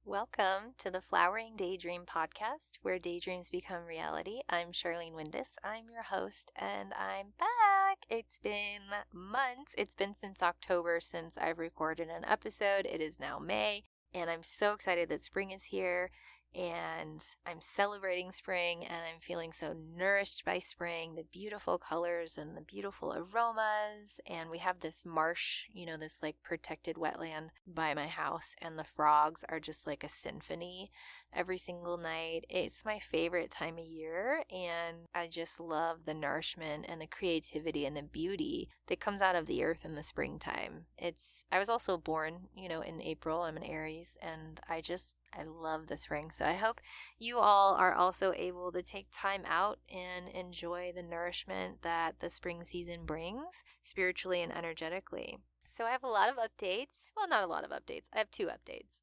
Welcome to the Flowering Daydream podcast, where daydreams become reality. I'm Charlene Windis. I'm your host, and I'm back. It's been months. It's been since October since I've recorded an episode. It is now May, and I'm so excited that spring is here. And I'm celebrating spring, and I'm feeling so nourished by spring, the beautiful colors and the beautiful aromas. And we have this marsh, this like protected wetland by my house, and the frogs are just like a symphony every single night. It's my favorite time of year, and I just love the nourishment and the creativity and the beauty that comes out of the earth in the springtime. I was also born, in April. I'm an Aries, and I love the spring. So I hope you all are also able to take time out and enjoy the nourishment that the spring season brings spiritually and energetically. So I have a lot of updates. Well, not a lot of updates. I have two updates.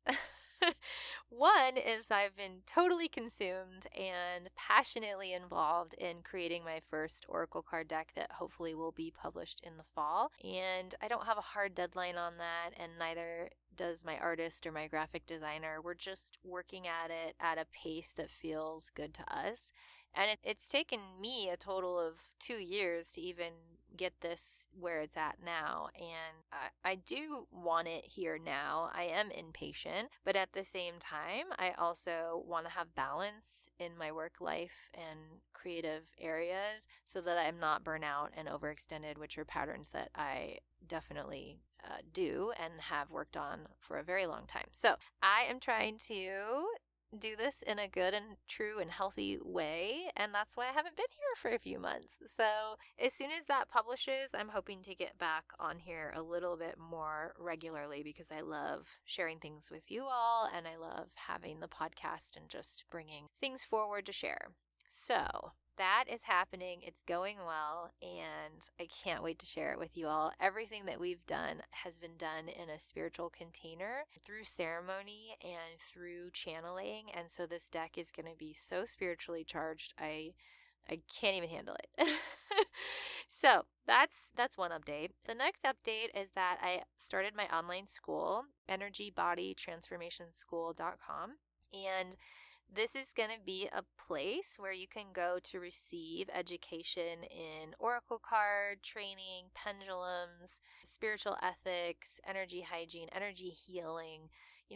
One is I've been totally consumed and passionately involved in creating my first Oracle card deck that hopefully will be published in the fall. And I don't have a hard deadline on that, and neither does my artist or my graphic designer. We're just working at it at a pace that feels good to us. And it's taken me a total of 2 years to even get this where it's at now. And I do want it here now. I am impatient, but at the same time, I also want to have balance in my work life and creative areas so that I'm not burnout and overextended, which are patterns that I definitely do and have worked on for a very long time. So I am trying to do this in a good and true and healthy way, and that's why I haven't been here for a few months. So as soon as that publishes, I'm hoping to get back on here a little bit more regularly because I love sharing things with you all, and I love having the podcast and just bringing things forward to share. So that is happening. It's going well, and I can't wait to share it with you all. Everything that we've done has been done in a spiritual container through ceremony and through channeling, and so this deck is going to be so spiritually charged. I can't even handle it. So that's one update. The next update is that I started my online school, energybodytransformationschool.com, and this is going to be a place where you can go to receive education in oracle card training, pendulums, spiritual ethics, energy hygiene, energy healing,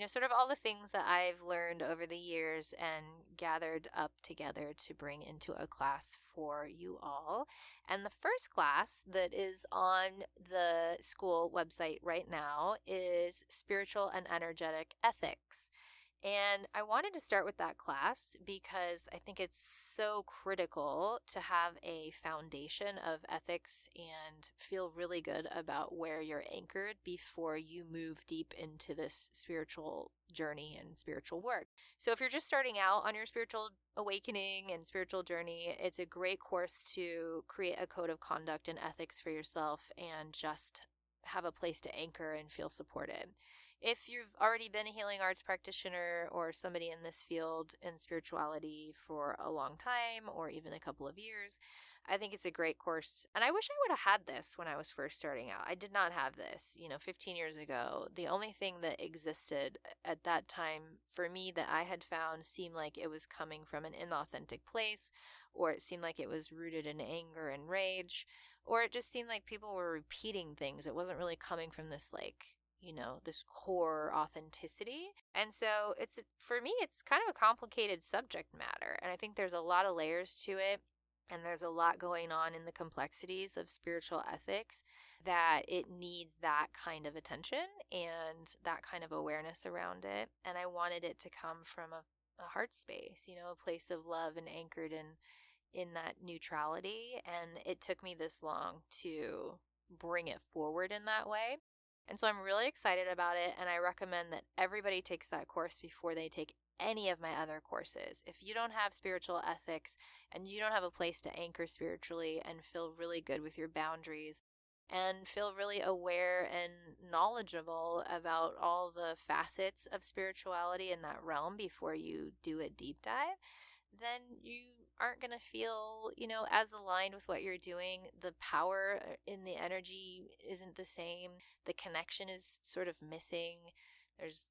sort of all the things that I've learned over the years and gathered up together to bring into a class for you all. And the first class that is on the school website right now is Spiritual and Energetic Ethics. And I wanted to start with that class because I think it's so critical to have a foundation of ethics and feel really good about where you're anchored before you move deep into this spiritual journey and spiritual work. So if you're just starting out on your spiritual awakening and spiritual journey, it's a great course to create a code of conduct and ethics for yourself and just have a place to anchor and feel supported. If you've already been a healing arts practitioner or somebody in this field in spirituality for a long time or even a couple of years, I think it's a great course. And I wish I would have had this when I was first starting out. I did not have this, 15 years ago. The only thing that existed at that time for me that I had found seemed like it was coming from an inauthentic place, or it seemed like it was rooted in anger and rage, or it just seemed like people were repeating things. It wasn't really coming from this this core authenticity. And so for me, it's kind of a complicated subject matter. And I think there's a lot of layers to it. And there's a lot going on in the complexities of spiritual ethics that it needs that kind of attention and that kind of awareness around it. And I wanted it to come from a heart space, a place of love and anchored in that neutrality. And it took me this long to bring it forward in that way. And so I'm really excited about it, and I recommend that everybody takes that course before they take any of my other courses. If you don't have spiritual ethics and you don't have a place to anchor spiritually and feel really good with your boundaries and feel really aware and knowledgeable about all the facets of spirituality in that realm before you do a deep dive, then you aren't going to feel, as aligned with what you're doing. The power in the energy isn't the same. The connection is sort of missing. there's,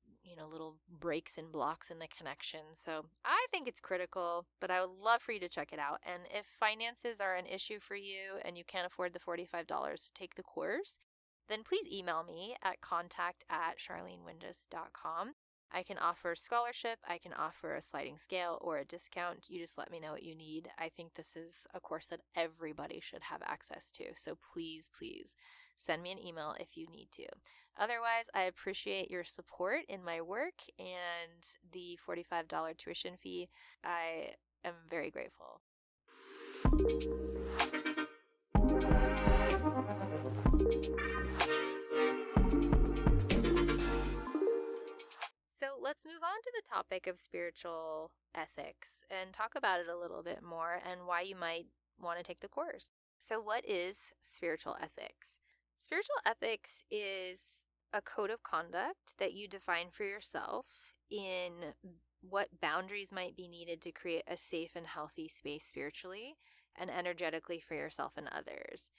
little breaks and blocks in the connection. So I think it's critical, but I would love for you to check it out. And if finances are an issue for you and you can't afford the $45 to take the course, then please email me at contact@charlenewindus.com. I can offer scholarship, I can offer a sliding scale or a discount. You just let me know what you need. I think this is a course that everybody should have access to. So please, please send me an email if you need to. Otherwise, I appreciate your support in my work and the $45 tuition fee. I am very grateful. So let's move on to the topic of spiritual ethics and talk about it a little bit more and why you might want to take the course. So what is spiritual ethics? Spiritual ethics is a code of conduct that you define for yourself in what boundaries might be needed to create a safe and healthy space spiritually and energetically for yourself and others.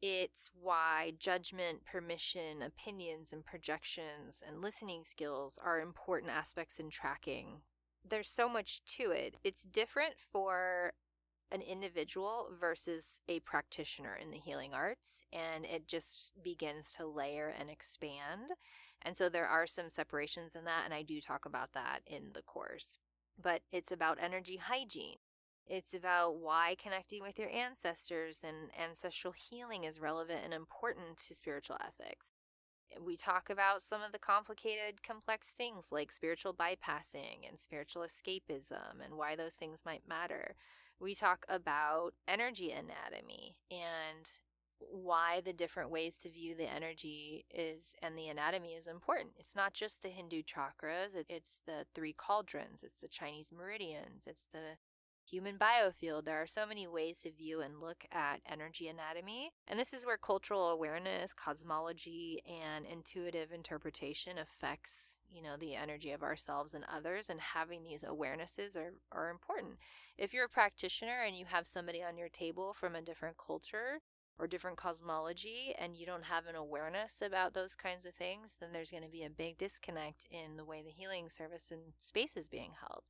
It's why judgment, permission, opinions, and projections and listening skills are important aspects in tracking. There's so much to it. It's different for an individual versus a practitioner in the healing arts, and it just begins to layer and expand. And so there are some separations in that, and I do talk about that in the course. But it's about energy hygiene. It's about why connecting with your ancestors and ancestral healing is relevant and important to spiritual ethics. We talk about some of the complicated, complex things like spiritual bypassing and spiritual escapism and why those things might matter. We talk about energy anatomy and why the different ways to view the energy and the anatomy is important. It's not just the Hindu chakras, it's the 3 cauldrons, it's the Chinese meridians, it's the human biofield. There are so many ways to view and look at energy anatomy. And this is where cultural awareness, cosmology, and intuitive interpretation affects, the energy of ourselves and others. And having these awarenesses are important. If you're a practitioner and you have somebody on your table from a different culture or different cosmology and you don't have an awareness about those kinds of things, then there's going to be a big disconnect in the way the healing service and space is being held.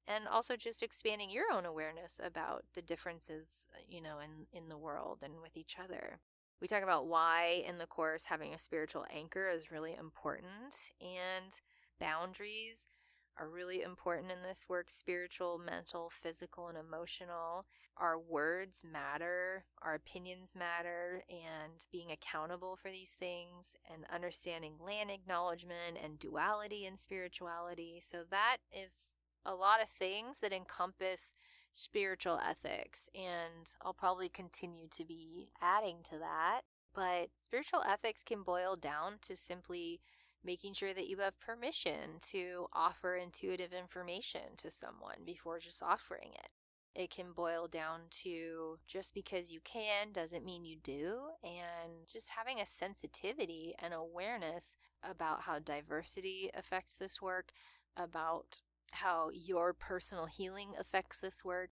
And also just expanding your own awareness about the differences, in the world and with each other. We talk about why in the course having a spiritual anchor is really important, and boundaries are really important in this work: spiritual, mental, physical, and emotional. Our words matter, our opinions matter, and being accountable for these things, and understanding land acknowledgement and duality in spirituality. So that is a lot of things that encompass spiritual ethics, and I'll probably continue to be adding to that. But spiritual ethics can boil down to simply making sure that you have permission to offer intuitive information to someone before just offering it. It can boil down to just because you can doesn't mean you do, and just having a sensitivity and awareness about how diversity affects this work, about how your personal healing affects this work.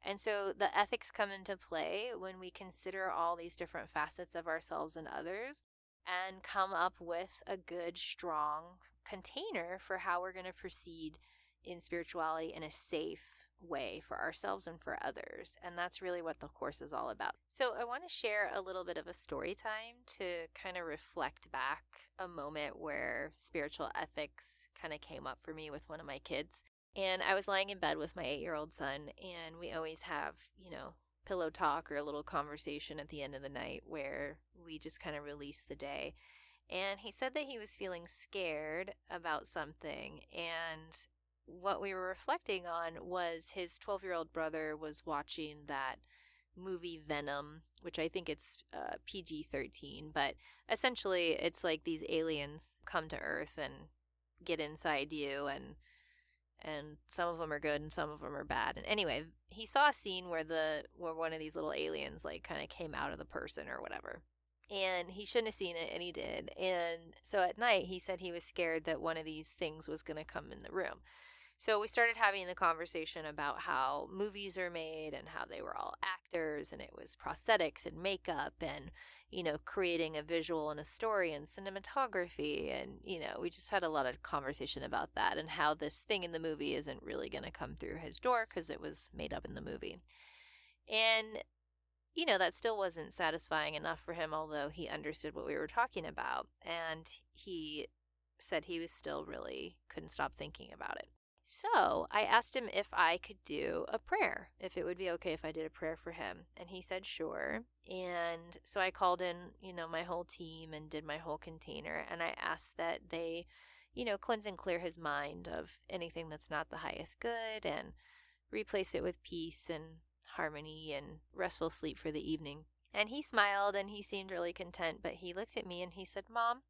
And so the ethics come into play when we consider all these different facets of ourselves and others and come up with a good, strong container for how we're going to proceed in spirituality in a safe way for ourselves and for others. And that's really what the course is all about. So I want to share a little bit of a story time to kind of reflect back a moment where spiritual ethics kind of came up for me with one of my kids. And I was lying in bed with my 8-year-old son, and we always have, pillow talk or a little conversation at the end of the night where we just kind of release the day. And he said that he was feeling scared about something, and what we were reflecting on was his 12-year-old brother was watching that movie Venom, which I think it's PG-13, but essentially it's like these aliens come to Earth and get inside you, and some of them are good and some of them are bad. And anyway, he saw a scene where one of these little aliens like kind of came out of the person or whatever. And he shouldn't have seen it, and he did. And so at night, he said he was scared that one of these things was going to come in the room. So we started having the conversation about how movies are made and how they were all actors and it was prosthetics and makeup and, creating a visual and a story and cinematography. And, we just had a lot of conversation about that and how this thing in the movie isn't really going to come through his door because it was made up in the movie. And, that still wasn't satisfying enough for him, although he understood what we were talking about. And he said he was still really couldn't stop thinking about it. So I asked him if I could do a prayer, if it would be okay if I did a prayer for him. And he said, sure. And so I called in, my whole team and did my whole container. And I asked that they, cleanse and clear his mind of anything that's not the highest good and replace it with peace and harmony and restful sleep for the evening. And he smiled and he seemed really content, but he looked at me and he said, Mom,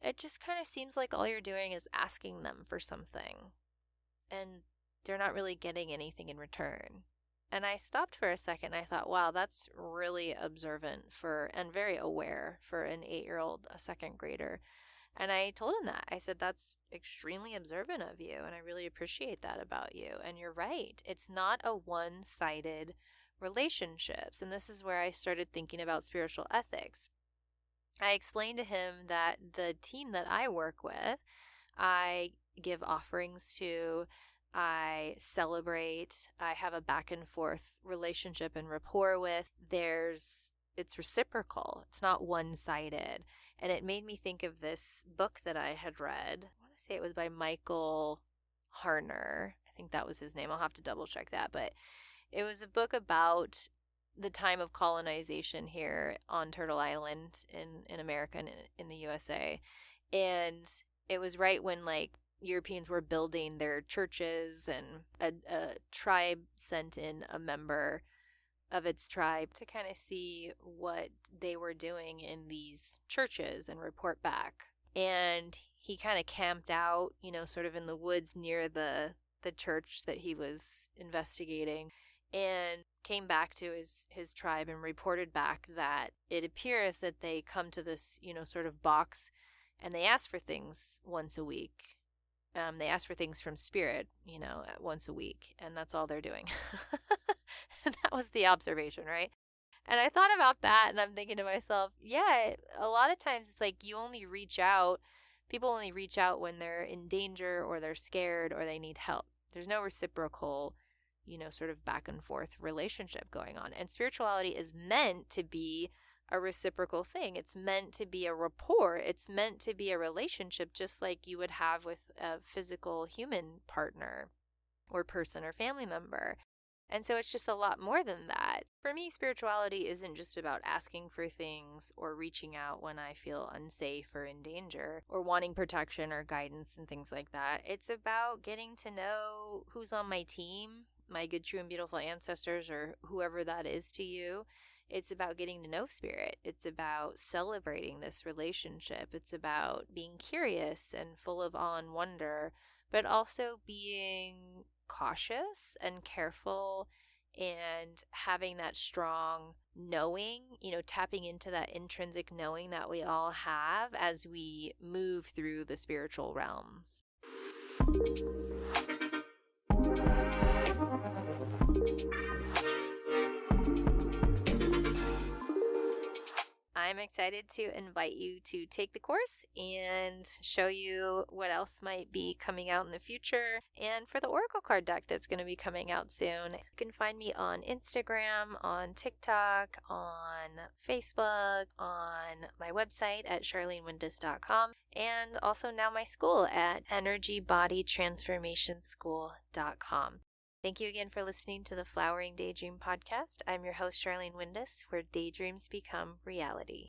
it just kind of seems like all you're doing is asking them for something, and they're not really getting anything in return. And I stopped for a second and I thought, wow, that's really observant and very aware for an 8-year-old, a second grader. And I told him that. I said, that's extremely observant of you, and I really appreciate that about you. And you're right. It's not a one-sided relationships. And this is where I started thinking about spiritual ethics. I explained to him that the team that I work with, I give offerings to, I celebrate, I have a back and forth relationship and rapport with. It's reciprocal. It's not one-sided. And it made me think of this book that I had read. I want to say it was by Michael Harner. I think that was his name. I'll have to double check that. But it was a book about the time of colonization here on Turtle Island in America and in the USA. And it was right when Europeans were building their churches, and a tribe sent in a member of its tribe to kind of see what they were doing in these churches and report back. And he kind of camped out, sort of in the woods near the church that he was investigating, and came back to his tribe and reported back that it appears that they come to this, sort of box, and they ask for things once a week. They ask for things from spirit, once a week, and that's all they're doing. And that was the observation, right? And I thought about that, and I'm thinking to myself, yeah, a lot of times it's like people only reach out when they're in danger or they're scared or they need help. There's no reciprocal, sort of back and forth relationship going on. And spirituality is meant to be a reciprocal thing. It's meant to be a rapport. It's meant to be a relationship just like you would have with a physical human partner or person or family member. And so it's just a lot more than that. For me, spirituality isn't just about asking for things or reaching out when I feel unsafe or in danger or wanting protection or guidance and things like that. It's about getting to know who's on my team, my good, true, and beautiful ancestors, or whoever that is to you. It's about getting to know spirit. It's about celebrating this relationship. It's about being curious and full of awe and wonder, but also being cautious and careful and having that strong knowing, tapping into that intrinsic knowing that we all have as we move through the spiritual realms. I'm excited to invite you to take the course and show you what else might be coming out in the future. And for the Oracle card deck that's going to be coming out soon, you can find me on Instagram, on TikTok, on Facebook, on my website at charlenewindus.com, and also now my school at energybodytransformationschool.com. Thank you again for listening to the Flowering Daydream podcast. I'm your host, Charlene Windus, where daydreams become reality.